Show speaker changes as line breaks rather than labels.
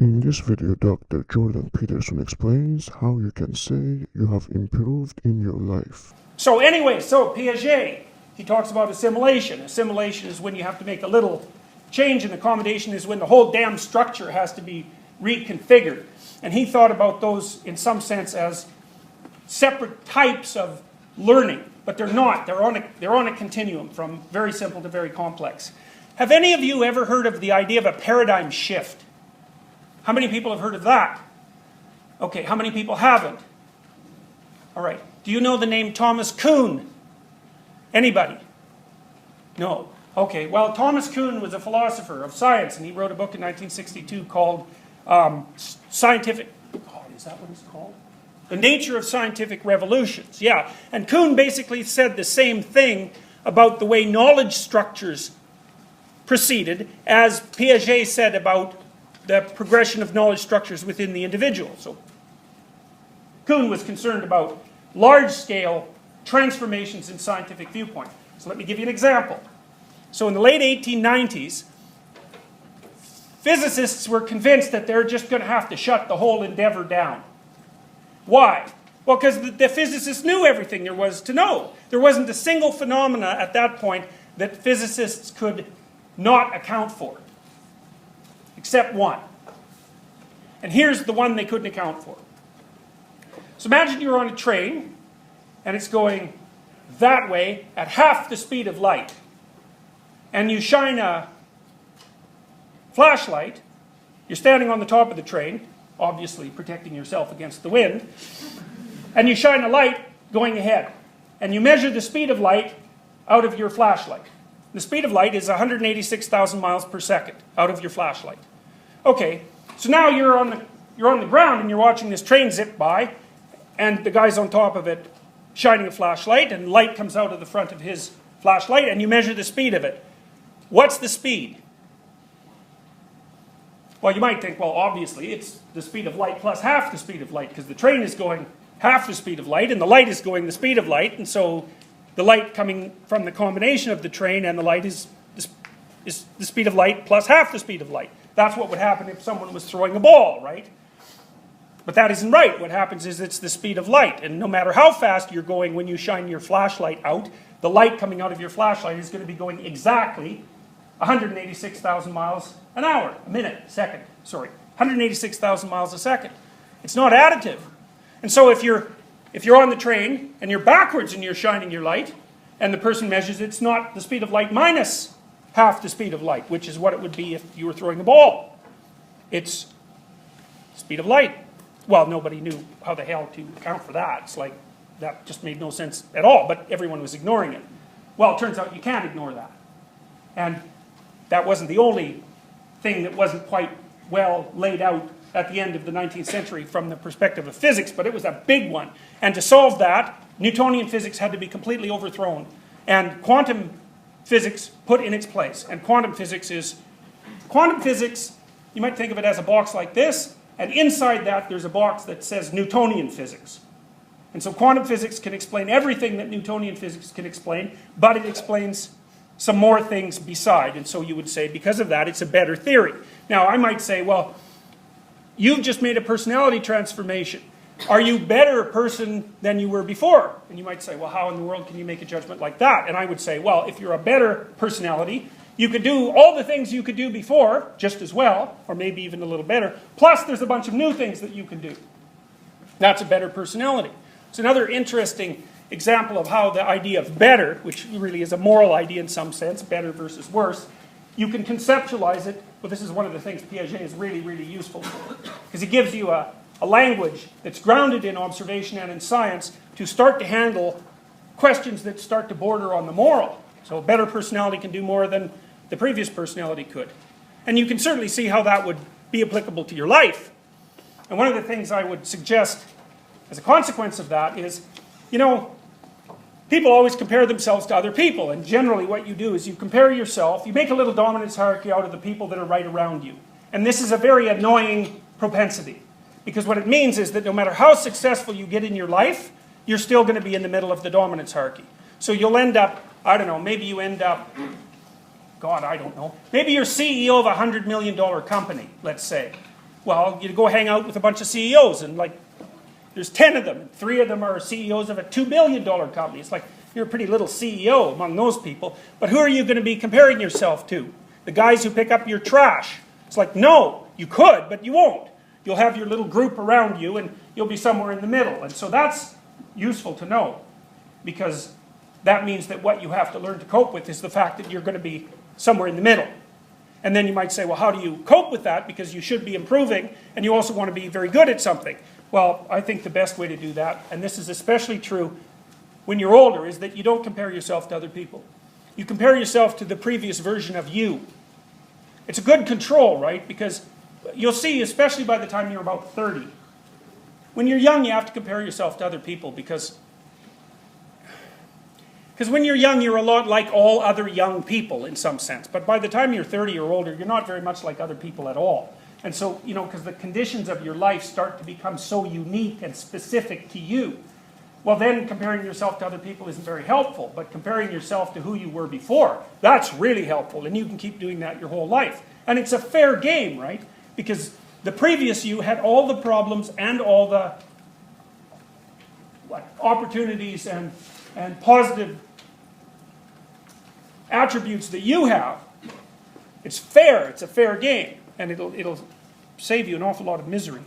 In this video, Dr. Jordan Peterson explains how you can say you have improved in your life.
So Piaget, he talks about assimilation. Assimilation is when you have to make a little change, and accommodation is when the whole damn structure has to be reconfigured. And he thought about those, in some sense, as separate types of learning. But they're not. They're on a continuum from very simple to very complex. Have any of you ever heard of the idea of a paradigm shift? How many people have heard of that? Okay, how many people haven't? All right. Do you know the name Thomas Kuhn? Anybody? No. Okay, well, Thomas Kuhn was a philosopher of science, and he wrote a book in 1962 called Scientific... Oh, is that what it's called? The Nature of Scientific Revolutions. Yeah, and Kuhn basically said the same thing about the way knowledge structures proceeded as Piaget said about the progression of knowledge structures within the individual. So Kuhn was concerned about large-scale transformations in scientific viewpoint. So let me give you an example. So in the late 1890s, physicists were convinced that they're just going to have to shut the whole endeavor down. Why? Well, because the physicists knew everything there was to know. There wasn't a single phenomena at that point that physicists could not account for, except one. And here's the one they couldn't account for. So imagine you're on a train, and it's going that way at half the speed of light. And you shine a flashlight. You're standing on the top of the train, obviously protecting yourself against the wind. And you shine a light going ahead. And you measure the speed of light out of your flashlight. The speed of light is 186,000 miles per second out of your flashlight. Okay, so now you're on the ground and you're watching this train zip by, and the guy's on top of it shining a flashlight, and light comes out of the front of his flashlight, and you measure the speed of it. What's the speed? Well, you might think, well, obviously it's the speed of light plus half the speed of light, because the train is going half the speed of light, and the light is going the speed of light, and so the light coming from the combination of the train and the light is the speed of light plus half the speed of light. That's what would happen if someone was throwing a ball, right? But that isn't right. What happens is it's the speed of light, and no matter how fast you're going when you shine your flashlight out, the light coming out of your flashlight is going to be going exactly 186,000 miles an hour, a minute, second, sorry, 186,000 miles a second. It's not additive. And so if you're on the train and you're backwards and you're shining your light, and the person measures it's not the speed of light minus half the speed of light, which is what it would be if you were throwing a ball. It's speed of light. Well, nobody knew how the hell to account for that. It's like, that just made no sense at all, but everyone was ignoring it. Well, it turns out you can't ignore that. And that wasn't the only thing that wasn't quite well laid out at the end of the 19th century from the perspective of physics, but it was a big one. And to solve that, Newtonian physics had to be completely overthrown, and quantum physics put in its place. And quantum physics, you might think of it as a box like this, and inside that there's a box that says Newtonian physics. And so quantum physics can explain everything that Newtonian physics can explain, but it explains some more things beside. And so you would say, because of that, it's a better theory. Now, I might say, well, you've just made a personality transformation. Are you a better person than you were before? And you might say, well, how in the world can you make a judgment like that? And I would say, well, if you're a better personality, you could do all the things you could do before just as well, or maybe even a little better, plus there's a bunch of new things that you can do. That's a better personality. It's another interesting example of how the idea of better, which really is a moral idea in some sense, better versus worse, you can conceptualize it. Well, this is one of the things Piaget is really, really useful for, because he gives you a language that's grounded in observation and in science to start to handle questions that start to border on the moral. So a better personality can do more than the previous personality could. And you can certainly see how that would be applicable to your life. And one of the things I would suggest as a consequence of that is, you know, people always compare themselves to other people, and generally what you do is you compare yourself, you make a little dominance hierarchy out of the people that are right around you. And this is a very annoying propensity, because what it means is that no matter how successful you get in your life, you're still going to be in the middle of the dominance hierarchy. So you'll end up, I don't know, maybe you end up, God, I don't know, maybe you're CEO of a $100 million company, let's say. Well, you go hang out with a bunch of CEOs, and like, there's 10 of them, and 3 of them are CEOs of a $2 billion company. It's like, you're a pretty little CEO among those people, but who are you going to be comparing yourself to? The guys who pick up your trash. It's like, no, you could, but you won't. You'll have your little group around you, and you'll be somewhere in the middle. And so that's useful to know, because that means that what you have to learn to cope with is the fact that you're going to be somewhere in the middle. And then you might say, well, how do you cope with that? Because you should be improving, and you also want to be very good at something. Well, I think the best way to do that, and this is especially true when you're older, is that you don't compare yourself to other people. You compare yourself to the previous version of you. It's a good control, right? Because you'll see, especially by the time you're about 30, when you're young, you have to compare yourself to other people, because when you're young, you're a lot like all other young people in some sense. But by the time you're 30 or older, you're not very much like other people at all. And so, because the conditions of your life start to become so unique and specific to you, well, then comparing yourself to other people isn't very helpful. But comparing yourself to who you were before, that's really helpful. And you can keep doing that your whole life. And it's a fair game, right? Because the previous you had all the problems and all the opportunities and positive attributes that you have. It's fair. It's a fair game. And it'll save you an awful lot of misery.